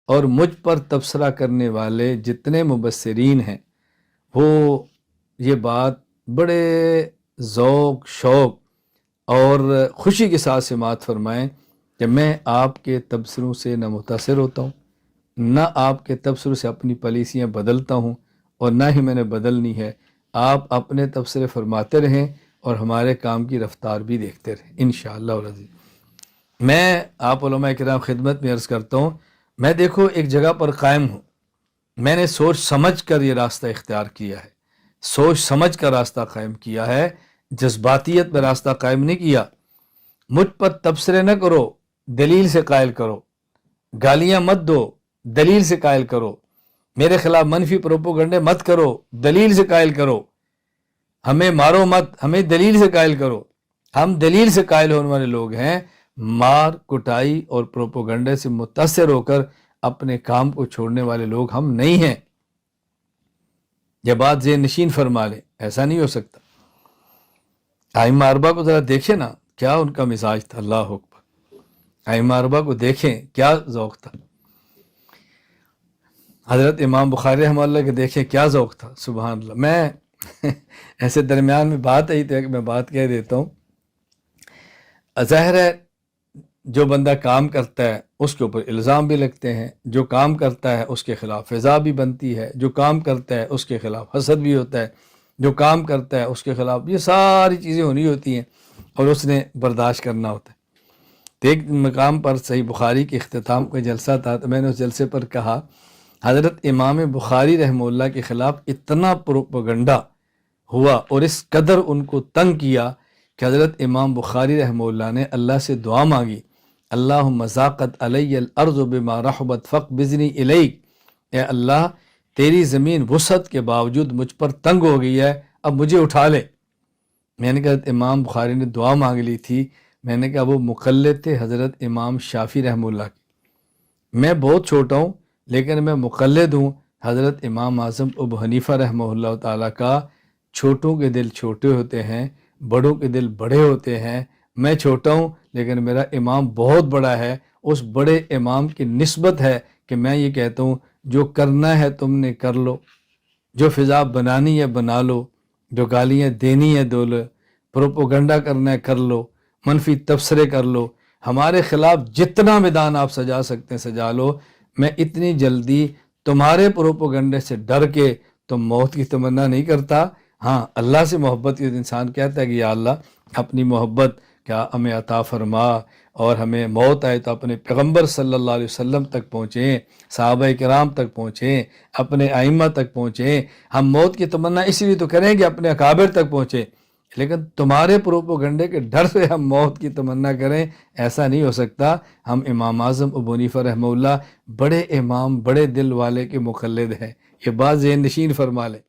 اور مجھ پر تبصرہ کرنے والے جتنے مبصرین ہیں وہ یہ بات بڑے ذوق شوق اور خوشی کے ساتھ سماعت فرمائیں کہ میں آپ کے تبصروں سے نہ متاثر ہوتا ہوں، نہ آپ کے تبصروں سے اپنی پالیسیاں بدلتا ہوں، اور نہ ہی میں نے بدلنی ہے۔ آپ اپنے تبصرے فرماتے رہیں اور ہمارے کام کی رفتار بھی دیکھتے رہیں انشاءاللہ العزیز۔ میں آپ علماء کرام خدمت میں عرض کرتا ہوں، میں دیکھو ایک جگہ پر قائم ہوں، میں نے سوچ سمجھ کر یہ راستہ اختیار کیا ہے، سوچ سمجھ کر راستہ قائم کیا ہے، جذباتیت میں راستہ قائم نہیں کیا۔ مجھ پر تبصرے نہ کرو، دلیل سے قائل کرو، گالیاں مت دو، دلیل سے قائل کرو، میرے خلاف منفی پروپوگنڈے مت کرو، دلیل سے قائل کرو، ہمیں مارو مت، ہمیں دلیل سے قائل کرو۔ ہم دلیل سے قائل ہونے والے لوگ ہیں، مار کٹائی اور پروپوگنڈے سے متاثر ہو کر اپنے کام کو چھوڑنے والے لوگ ہم نہیں ہیں۔ یہ بات ذہن نشین فرما لیں، ایسا نہیں ہو سکتا۔ ائمہ اربعہ کو ذرا دیکھیں نا، کیا ان کا مزاج تھا، اللہ اکبر۔ ائمہ اربعہ کو دیکھیں کیا ذوق تھا، حضرت امام بخاری رحمہ اللہ کے دیکھیں کیا ذوق تھا، سبحان اللہ۔ میں ایسے درمیان میں بات آئی تو میں بات کہہ دیتا ہوں۔ ظاہر ہے جو بندہ کام کرتا ہے اس کے اوپر الزام بھی لگتے ہیں، جو کام کرتا ہے اس کے خلاف فضا بھی بنتی ہے، جو کام کرتا ہے اس کے خلاف حسد بھی ہوتا ہے، جو کام کرتا ہے اس کے خلاف یہ ساری چیزیں ہونی ہوتی ہیں اور اس نے برداشت کرنا ہوتا ہے۔ تو ایک مقام پر صحیح بخاری کے اختتام کا جلسہ تھا، تو میں نے اس جلسے پر کہا حضرت امام بخاری رحمہ اللہ کے خلاف اتنا پروپیگنڈا ہوا اور اس قدر ان کو تنگ کیا کہ حضرت امام بخاری رحمہ اللہ نے اللہ سے دعا مانگی، اللہم ضاقت علی الارض بما رحبت فاقبضنی الیک، اے اللہ تیری زمین وسعت کے باوجود مجھ پر تنگ ہو گئی ہے، اب مجھے اٹھا لے۔ میں نے کہا حضرت امام بخاری نے دعا مانگ لی تھی، میں نے کہا وہ مقلد تھے حضرت امام شافعی رحمہ اللہ کے، میں بہت چھوٹا ہوں لیکن میں مقلد ہوں حضرت امام اعظم ابو حنیفہ رحمہ اللہ تعالیٰ کا۔ چھوٹوں کے دل چھوٹے ہوتے ہیں، بڑوں کے دل بڑے ہوتے ہیں۔ میں چھوٹا ہوں لیکن میرا امام بہت بڑا ہے، اس بڑے امام کی نسبت ہے کہ میں یہ کہتا ہوں جو کرنا ہے تم نے کر لو، جو فضا بنانی ہے بنا لو، جو گالیاں دینی ہے دو لو، پروپوگنڈا کرنا ہے کر لو، منفی تبصرے کر لو، ہمارے خلاف جتنا میدان آپ سجا سکتے ہیں سجا لو۔ میں اتنی جلدی تمہارے پروپوگنڈے سے ڈر کے تم موت کی تمنا نہیں کرتا۔ ہاں اللہ سے محبت کی انسان کہتا ہے کہ یا اللہ اپنی محبت کیا ہمیں عطا فرما، اور ہمیں موت آئے تو اپنے پیغمبر صلی اللہ علیہ وسلم تک پہنچیں، صحابہ کرام تک پہنچیں، اپنے ائمہ تک پہنچیں۔ ہم موت کی تمنا اسی لیے تو کریں کہ اپنے اکابر تک پہنچیں، لیکن تمہارے پروپوگنڈے کے ڈر سے ہم موت کی تمنا کریں، ایسا نہیں ہو سکتا۔ ہم امام اعظم ابو حنیفہ رحمہ اللہ بڑے امام، بڑے دل والے کے مقلد ہیں، یہ بات ذہن نشین فرما لیں۔